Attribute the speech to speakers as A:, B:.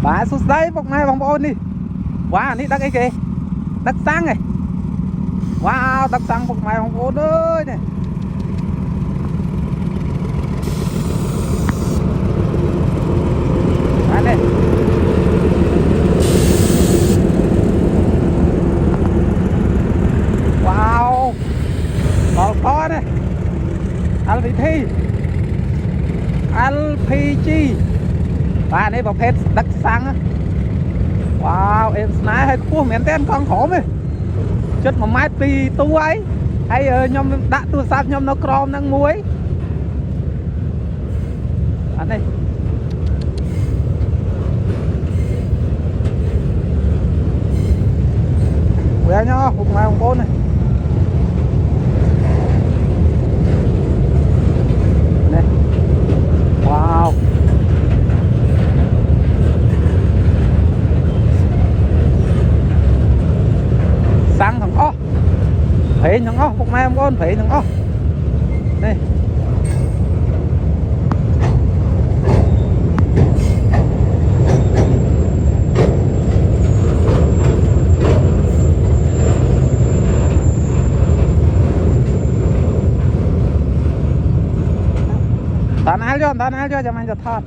A: Bà sút đấy bọc này bóng ôn đi. Wow, ní đắc ấy kìa. Đắc sáng này. Wow, đắc sáng bọc này bóng ôn ơi này. Đấy này. Wow. Còn to này. LPT LPG. Và đây bọc hết đắc sáng á. Wow, em sná hay cua miền tên con khổ mày. Chất mà mát vì tu ấy. Hay nhóm đã tu sạp nhóm nó crom năng muối. Anh đây. Quẹo nhá, hụt ngoài hồng bôn này. Này. Wow. Sáng thằng ó. Phải thằng ó, hụt ngoài hồng bôn, phải thằng ó. Đây. Tán áo cho cho mày cho thọt.